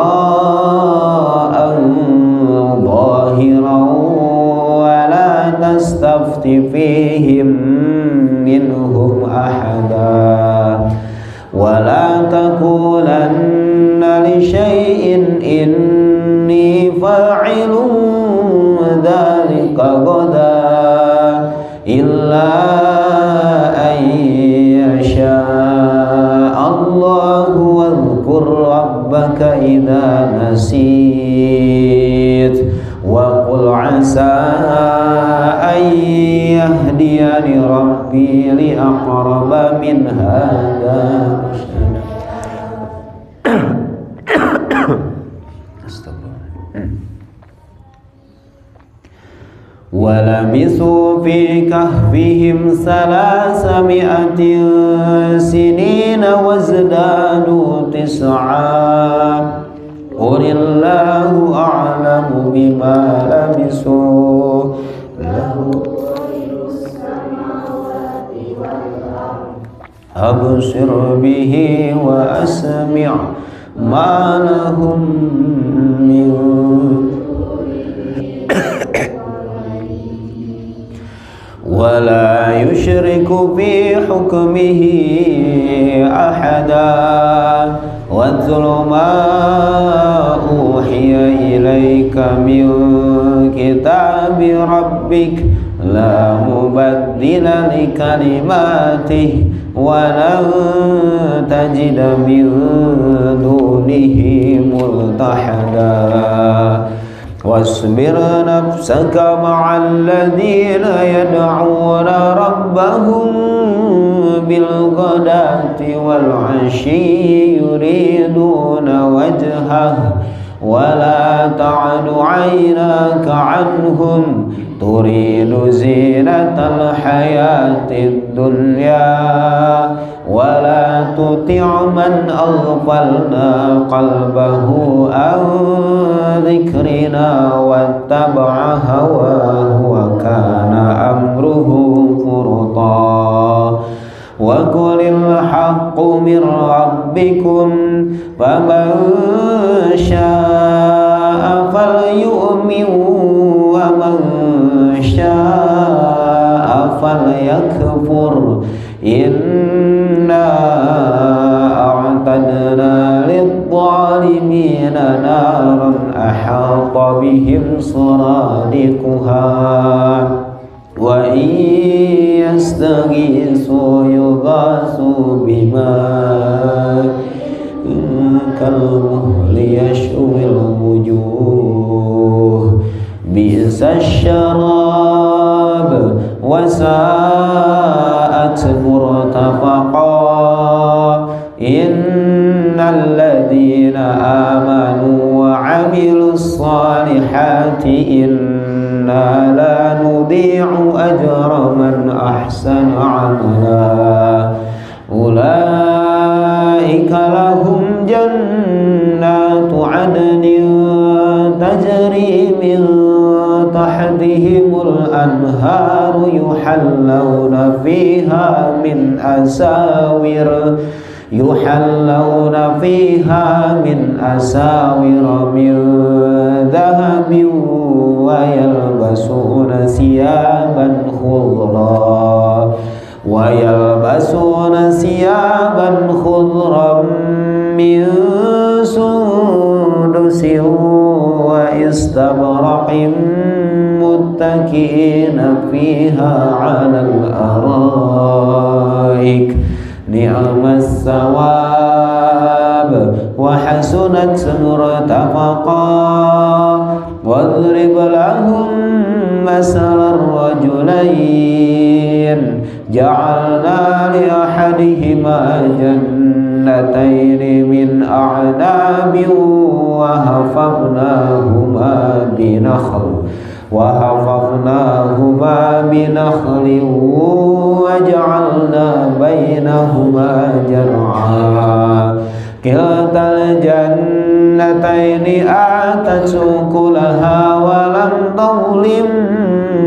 zahiran wa la tastafti fihim minhum ahada wa la taqulanna li shay'in inni fa'ilun dhalika ghadan illa an yasha Allahu wadhkur rabbaka idha nasit wa qul asa an yahdiyani rabbi li aqraba min hadha وَلَبِثُوا فِي كَهْفِهِمْ 300 سِنِينَ وَازْدَادُوا 9 قُلِ اللَّهُ أَعْلَمُ بِمَا لَبِثُوا لَهُ أَبْصِرْ بِهِ وَأَسْمِعْ ما لهم من ولا يشرك في حكمه أحدا واتل ما أوحي إليك من كتاب ربك لا مبدل لكلماته ولن تجد من دونه ملتحدا واصبر نفسك مع الذين يدعون ربهم بالغداة والعشي يريدون وجهه ولا تعد عيناك عنهم تريد زينة الحياة الدنيا ولا تطع من أغفلنا قلبه عن ذكرنا واتبع هواه وكان أمره فرطا وقل الحق من ربكم فمن شاء فليؤمن ومن شاء فليكفر إنا أعتدنا للظالمين نارا أحاط بهم سرادقها وإن يستغيثوا يغاثوا بماء كالمهل يشوي الوجوه بئس الشراب وساءت مرتفقا إن الذين آمنوا وعملوا الصالحات إنا لا نضيع أجر من أحسن عملا أولئك لهم جنات عدن تجري من تحتهم الأنهار يحلون فيها من أساور من ذهب ويلبسون ثيابا خضرا من سندس واستبرق متكئين فيها على الأرائك نعم الثواب وحسنت مرتفقا واضرب لهم مثل الرجلين جعلنا لأحدهما جنتين من أعناب وحفظناهما بنخل وجعلنا بينهما زرعا كلتا الجنتين آتت أكلها ولم تظلم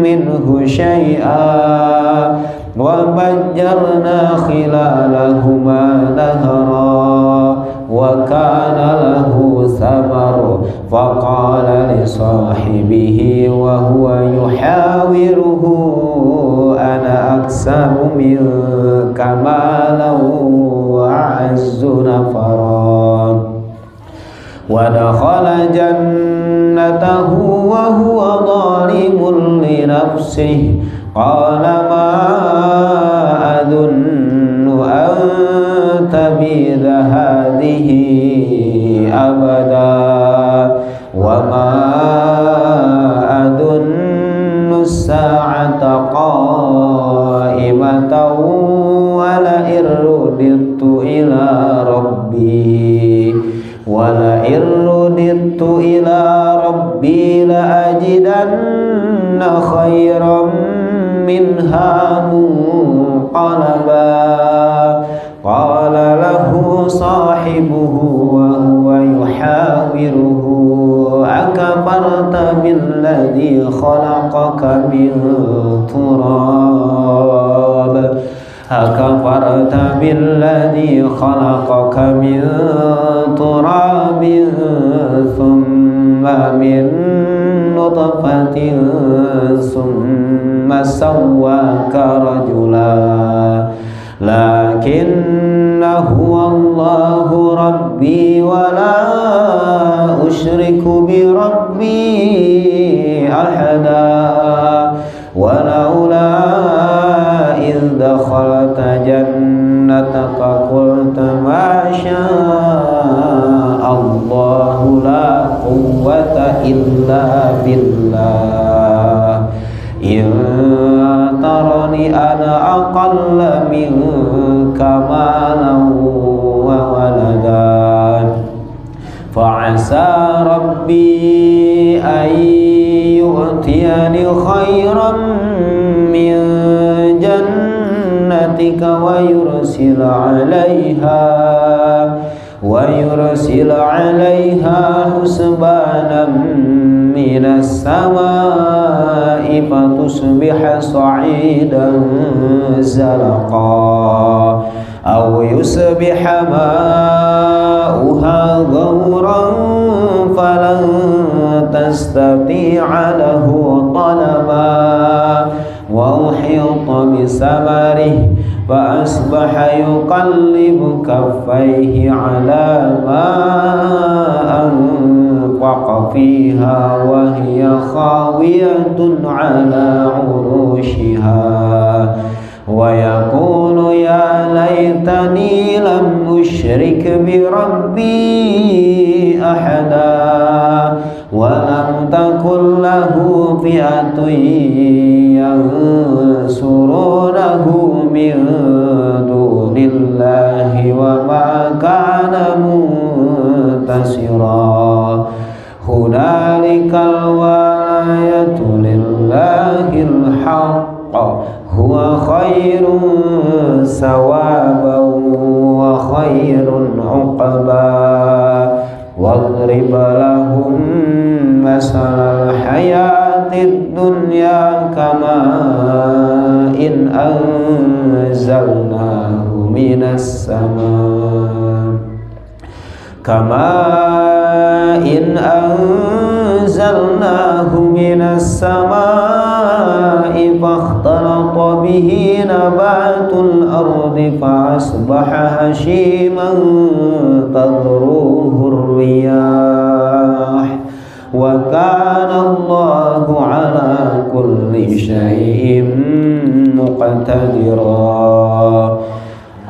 منه شيئا وفجرنا خلالهما نهرا وكان له ثمر فقال لصاحبه وهو يحاوره أنا أكثر منك مالا وأعز نفرا ودخل جنته وهو ظالم لنفسه قال ما أظن أن تبيد هذه أبدا وما أظن الساعة قائمة ولئن رددت إلى ربي لأجدن خيرا منها منقلبا قال له صاحبه وهو يحاوره أكفرت بالذي خلقك من تراب نطفة ثم سواك رجلا لكن هو الله ربي ولا أشرك بربي أحدا ولولا إذ دخلت جنتك قلت ما شاء الله لا قوة إلا بالله إن ترني أنا أقل منك مالا وولدا فعسى ربي أن يؤتيني خيرا من جنتك ويرسل عليها حسبانا من السماء فتصبح صعيدا زلقا أو يصبح ماؤها غورا فلن تستطيع له طلبا وأحيط بثمره فأصبح يقلب كفيه على ما أنفق فيها وهي خاوية على عروشها ويقول يا ليتني لم أشرك بربي أحدا ولم تكن له فئة ينصرونه من دون الله وما كان منتصرا هنالك الولاية لله الحق هو خير ثوابا وخير عقبا واضرب لهم مثل الحياة الدنيا كماء أنزلناه من السماء فاختلط به نبات الأرض فأصبح هشيما تذروه الرياح وكان الله على كل شيء مقتدرا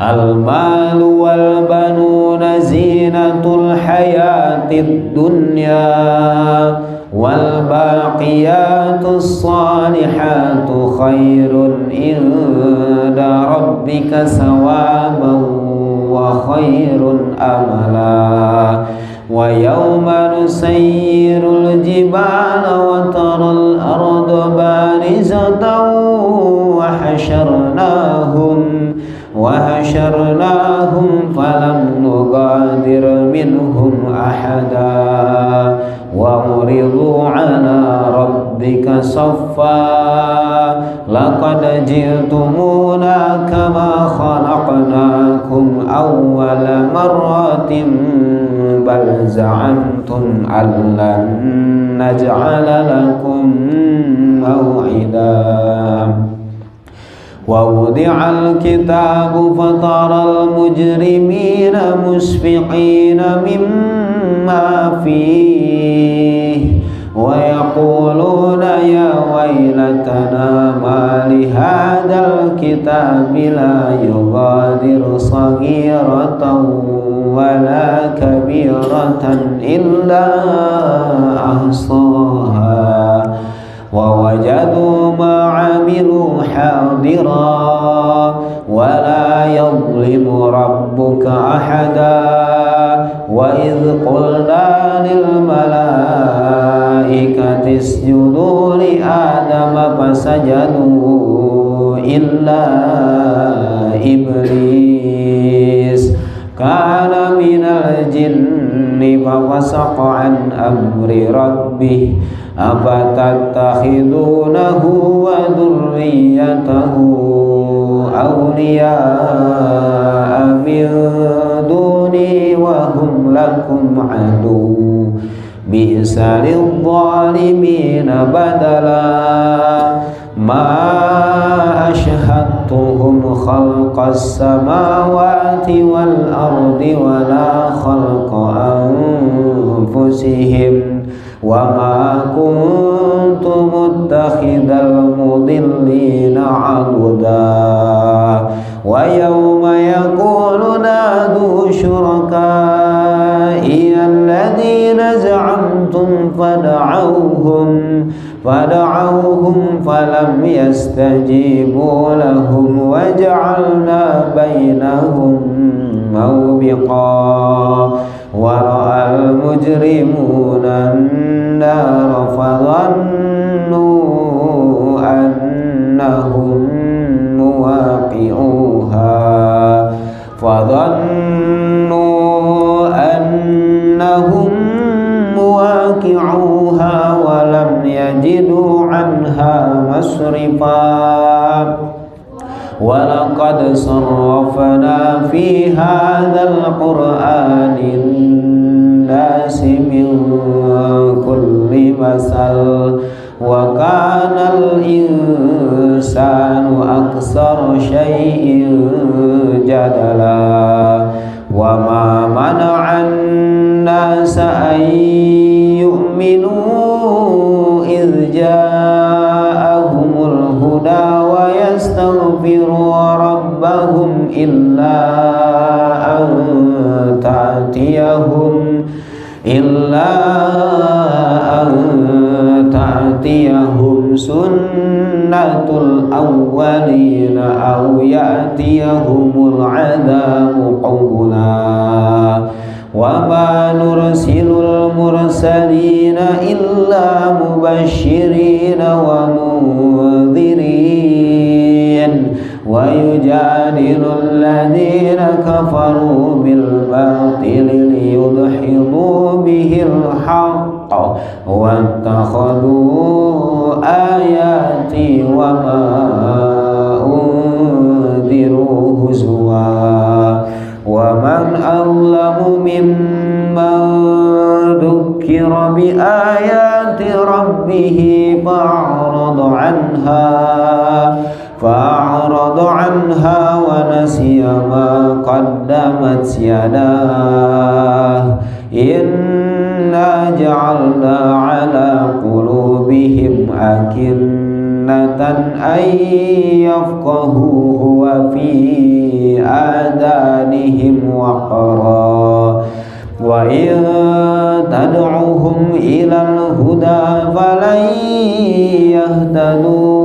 المال والبنون زينة الحياة الدنيا والباقيات الصالحات خير عند ربك ثوابا وخير أملا ويوم نسير الجبال وترى الأرض بارزة وحشرناهم فلم نغادر منهم أحدا وعرضوا على ربك صفا لقد جئتمونا كما خلقناكم أول مرة بل زعمتم أن لن نجعل لكم موعدا ووضع الكتاب فترى المجرمين مشفقين مما فيه ويقولون يا ويلتنا ما لهذا الكتاب لا يغادر صغيرة ولا كبيرة إلا أحصاها ووجدوا ما عملوا حاضرا ولا يظلم ربك أحدا وإذ قلنا للملائكة اسجدوا لآدم فسجدوا إلا إبليس كان من الجن ففسق عن أمر ربه أفتتخذونه وذريته أولياء من دوني وهم لكم عدو bi'sa lidh-dhalimina badala ma ashhadtuhum khalqas samawati wal ardi wala khalqa anfusihim wa ma kuntu muttakhidal mudillina aduda wa yawma yaqulu nadu syuraka'i alladhina za'amtum fada'awhum falam yastajibu lahum waja'alna bainahum mawbiqa ورأى المجرمون النار فظنوا أنهم مواقعوها ولم يجدوا عنها مصرفا ولقد صرفنا في هذا القرآن للناس من كل مثل وكان الإنسان أكثر شيء جدلا وما منع الناس أن يؤمنوا إذ جاءهم الهدى ويستغفروا ربهم إلا أن تأتيهم سنة الأولين أو يأتيهم العذاب قبلا وما نرسل المرسلين إلا مبشرين ومنذرين ويجادل الذين كفروا بالباطل ليدحضوا به الحق واتخذوا آياتي وما أنذروا هزوا ومن أظلم ممن ذكر بآيات ربه فأعرض عنها ونسي ما قدمت يداه إنا جعلنا على قلوبهم أكنة أن يفقهوه وفي آذانهم وقرا وإن تدعوهم إلى الهدى فلن يهتدوا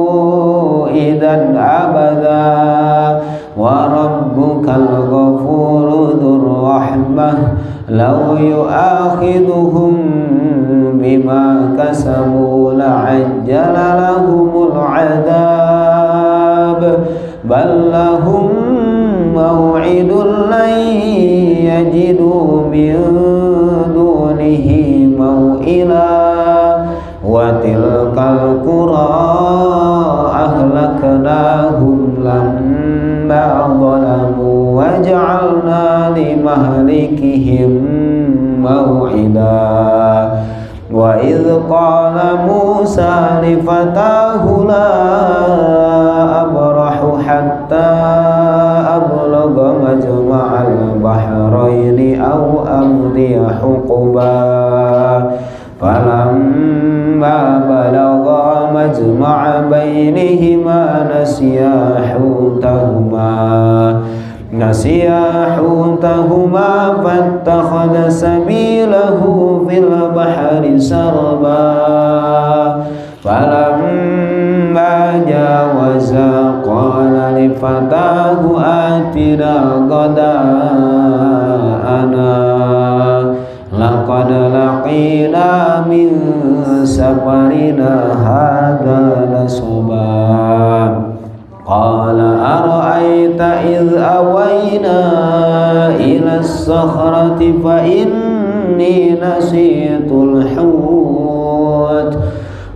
إذا أبدا وربك الغفور ذو الرحمة لو يؤاخذهم بما كسبوا لعجل لهم العذاب بل لهم موعد لن يجدوا من دونه موئلا وتلك القرى أهلكناهم لما ظلموا وجعلنا لمهلكهم موعدا وإذ قال موسى لفتاه لا أبرح حتى أبلغ مجمع البحرين أو أمضي حقبا فلما بلغا مجمع بينهما نسيا حوتهما فاتخذ سبيله في البحر سربا فلما جاوزا قال لفتاه آتنا غداءنا لقد لقينا من سفرنا هذا نصبا قال أرأيت إذ أوينا إلى الصخرة فإني نسيت الحوت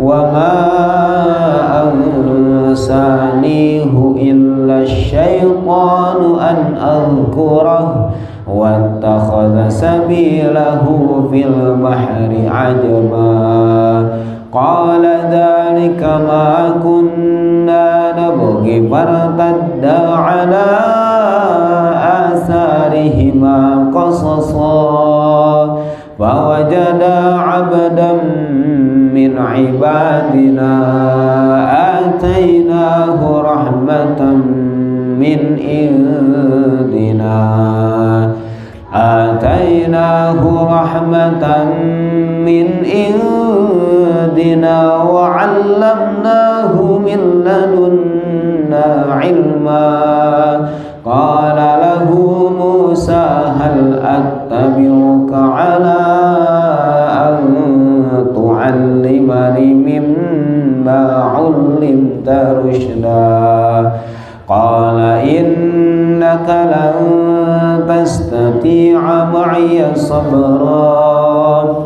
وما أنسانيه إلا الشيطان أن أذكره واتخذ سبيله في البحر عجبا قال ذلك ما كنا نبغي فارتدا على آثارهما قصصا فوجدا عبدا من عبادنا آتيناه رحمة من عندنا وعلمناه من لدنا علما قال له موسى هل أتبعك على أن تعلمني مما علمت رشدا قال إنك لن تستطيع معي صبرا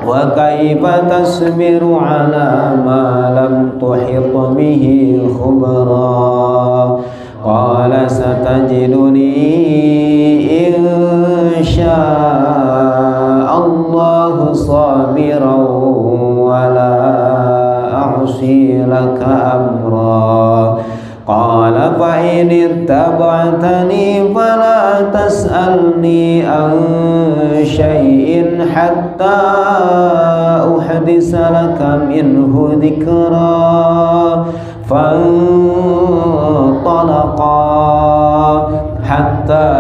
وكيف تصبر على ما لم تحط به خبرا قال ستجدني إن شاء الله صابرا ولا أعصي لك أمرا قال فإن اتبعتني فلا تسألني عن شيء حتى أحدث لك منه ذكرا فانطلقا حتى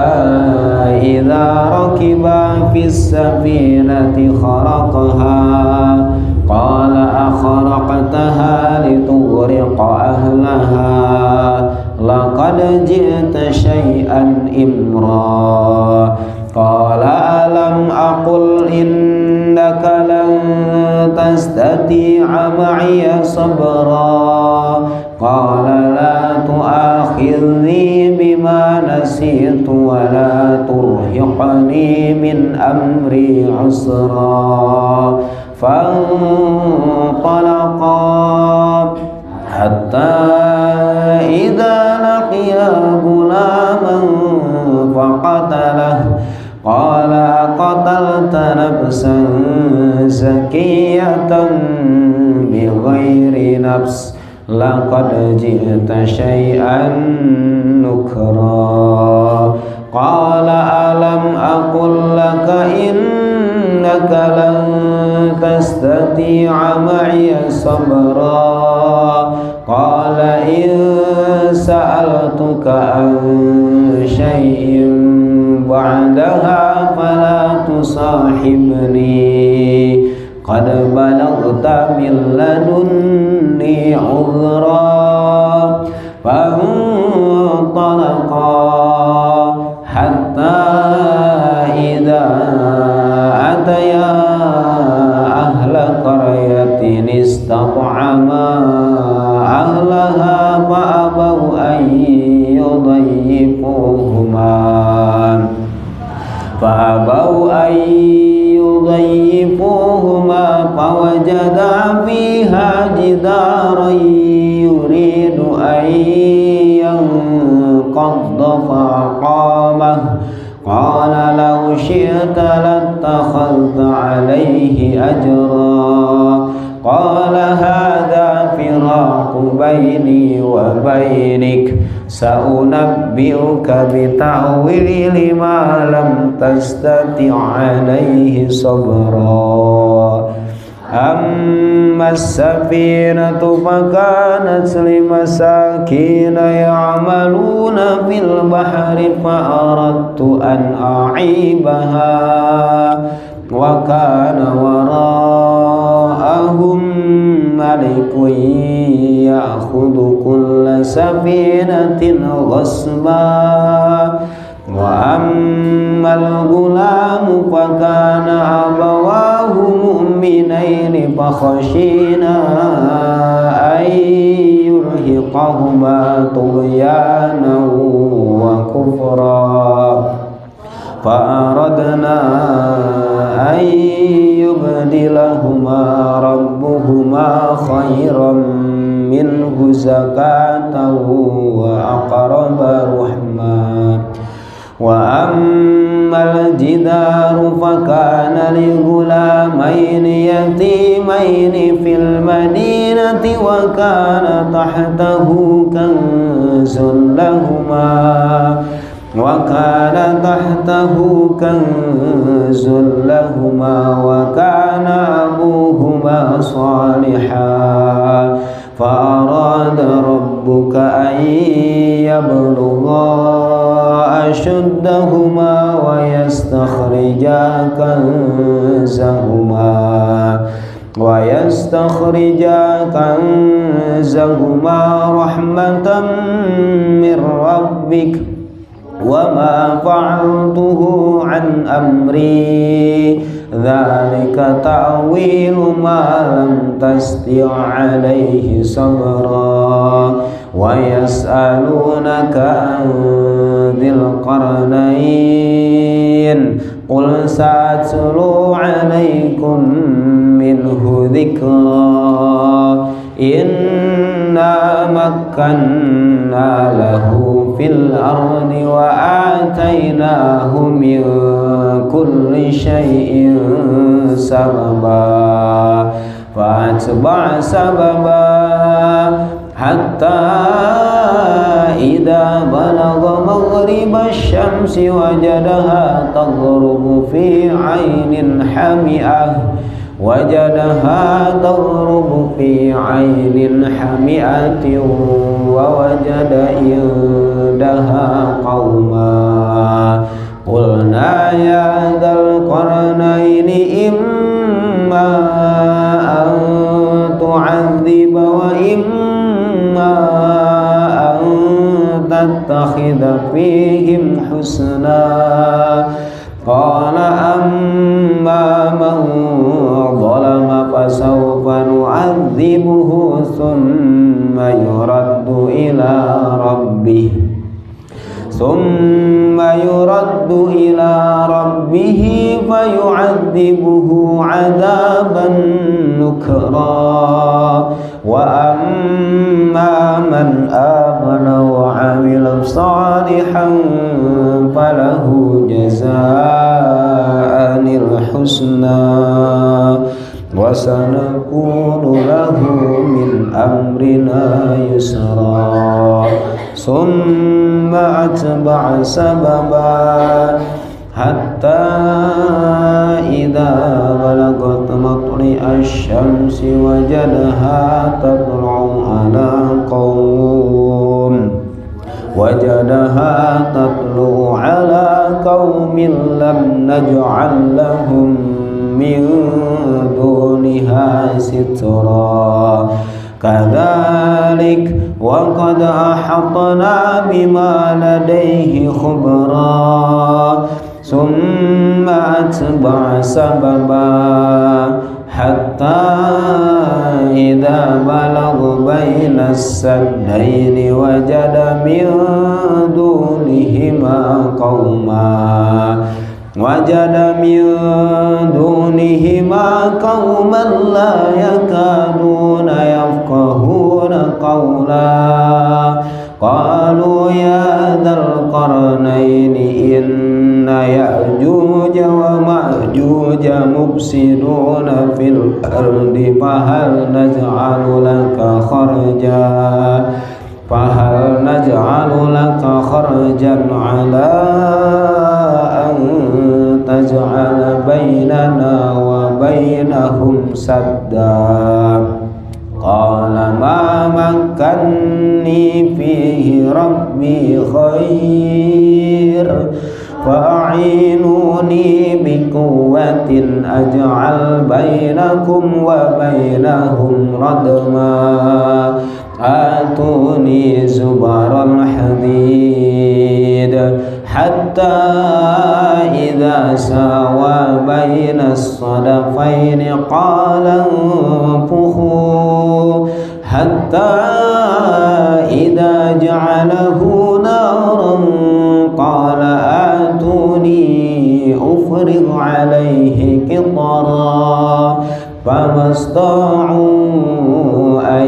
إذا ركبا في السفينة خرقها قال أخرقتها لتغرق أهلها لقد جئت شيئا إمرا قال ألم أقل إنك لن تستطيع معي صبرا قال لا تؤاخذني بما نسيت ولا ترهقني من أمري عسرا فانطلقا حتى إذا لقيا غلاما فقتله قال أقتلت نفسا زكية بغير نفس لقد جئت شيئا نكرا قال ألم أقل لك إنك لن تستطيع معي صبرا قال إن سألتك عن شيء بعدها فلا تصاحبني قد بلغت من لدني عذرا فانطلقا حتى إذا أتيا أهل قرية استطعما أهلها فأبوا أن يضيفوهما فوجدا فيها جدارا يريد أن ينقض فأقامه قال لو شئت لاتخذت عليه أجرا قال هذا فراق بيني وبينك سأنبئك بتأويل ما لم تستطع عليه صبرا أما السفينة فكانت لمساكين يعملون في البحر فأردت أن أعيبها وكان وراءهم ملك يأخذ كل سفينة غصبا وأما الغلام فكان أبواه مؤمنين فخشينا أن يرهقهما طغيانا وكفرا فأردنا أن يبدلهما ربهما خيرا منه زكاة وأقرب رحما وأما الجدار فكان لغلامين يتيمين في المدينة وكان تحته كنز لهما وكان أبوهما صالحا فأراد ربك أن يبلغا أشدهما ويستخرجا كنزهما رحمة من ربك وما فعلته عن أمري ذلك تأويل ما لم تستطع عليه صبرا ويسألونك عن ذي القرنين قل سأتلو عليكم منه ذكرا إنا مكنا له في الأرض وآتيناه من كل شيء سببا فأتبع سببا حتى إذا بلغ مغرب الشمس وجدها تغرب في عين حمئة ووجد عندها قوما قلنا يا ذا القرنين إما أن تعذب وإما أن تتخذ فيهم حسنا قال أما من ظلم فسوف نعذبه ثم يرد إلى ربه فيعذبه عذابا نكرا وأما من آمن وعمل صالحا فله جزاء الحسنى وسنكون له من أمرنا يسرا ثم أتبع سببا حتى إذا بلغت مطلع الشمس وجدها تطلع على قوم لم نجعل لهم من دونها سترا كذلك وقد أحطنا بما لديه خبرا ثم أتبع سببا حتى إذا بلغ بين السدين وجد من دونهما قوما لا يكادون يفقهون قولا قالوا يا ذا القرنين إن يأجوج ومأجوج مفسدون في الأرض فهل نجعل لك خرجا على أن تجعل بيننا وبينهم سدا قال ما مكني فيه ربي خير فأعينوني بقوة أجعل بينكم وبينهم ردما آتوني زبر الحديد حتى إذا ساوى بين الصدفين قال انفخوا حتى إذا جعله نارا قال آتوني أفرغ عليه قطرا فما استطاعوا أن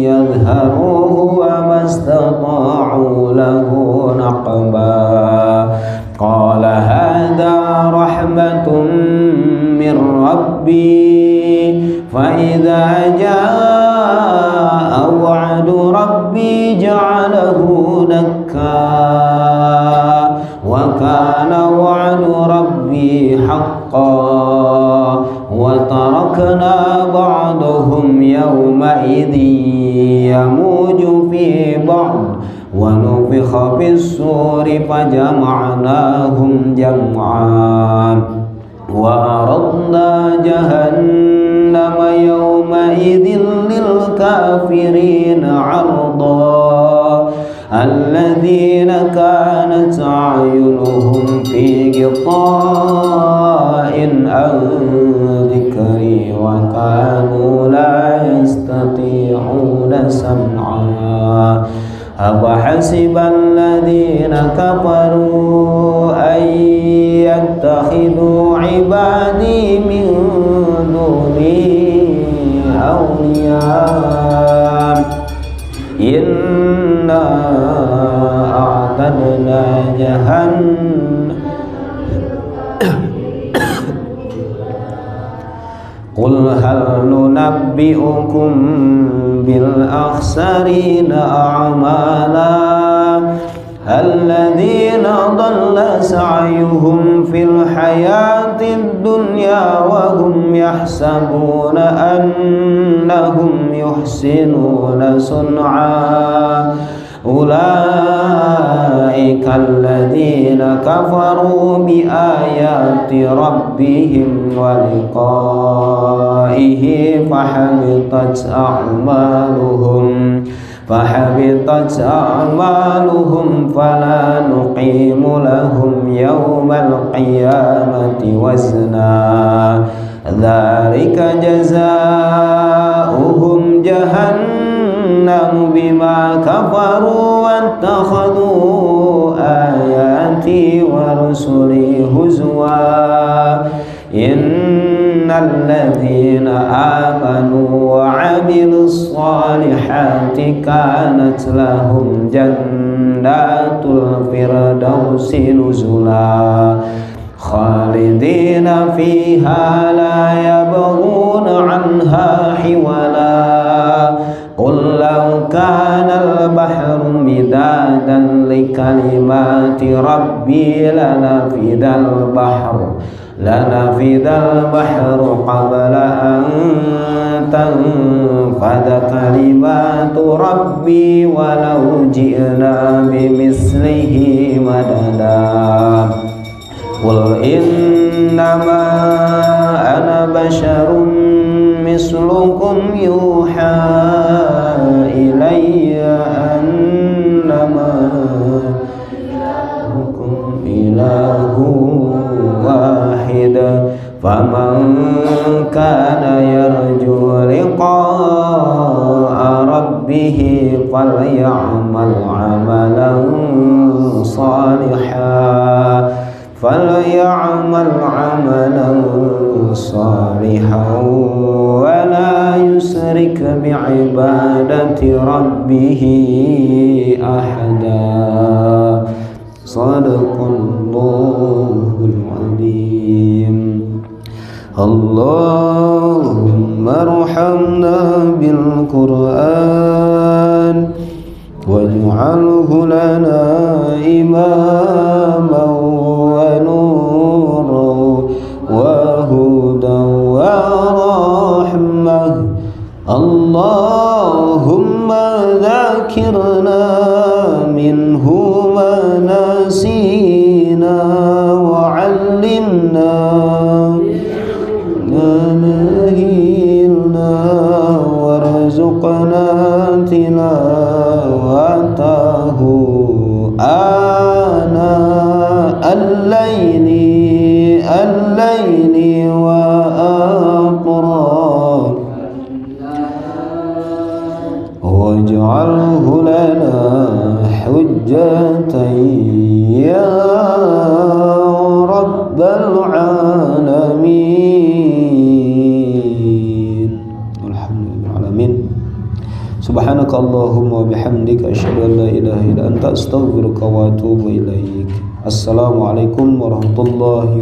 يظهروه وما استطاعوا له نقبا ربي فإذا جاء وعد ربي جعله دكا وكان وعد ربي حقا وتركنا بعضهم يومئذ يموج في بعض ونفخ في الصور فجمعناهم جمعا وعرضنا جهنم يومئذ للكافرين عرضا الذين كانت أعينهم في غطاء عن ذكري وكانوا لا يستطيعون سمعا أفحسب الذين كفروا أن يتخذوا عبادي من دوني أولياء إنا أعتدنا جهنم قل هل ننبئكم بالأخسرين أعمالا الذين ضل سعيهم في الحياة الدنيا وهم يحسبون أنهم يحسنون صنعا أولئك الذين كفروا بآيات ربهم ولقائه فحبطت أعمالهم فلا نقيم لهم يوم القيامة وزنا ذلك جزاؤهم جهنم بما كفروا واتخذوا آياتي ورسلي هزوا إن الذين آمنوا وعملوا الصالحات كانت لهم جنات الفردوس نزلا خالدين فيها لا يبغون عنها حولا قل لو كان البحر مدادا لكلمات ربي لنفد البحر قبل أن تنفد كلمات ربي ولو جئنا بمثله مددا قل إنما أنا بشر مثلكم يوحى إلي أنما إلهكم إله واحد فمن كان يرجو لقاء ربه فليعمل عملا صالحا ولا يشرك بعبادة ربه أحدا صدق الله العظيم اللهم ارحمنا بالقرآن واجعله لنا إماما ونورا وهدى ورحمة اللهم ذكرنا منه ما نسينا وعلمنا ما نهينا وارزقنا تلاوته آناء الليل وأطراف واجعله لنا حجة يا رب العالمين الحمد لله العالمين سبحانك اللهم وبحمدك أشهد أن لا إله إلا أنت أستغفرك وأتوب إليك. Assalamualaikum warahmatullahi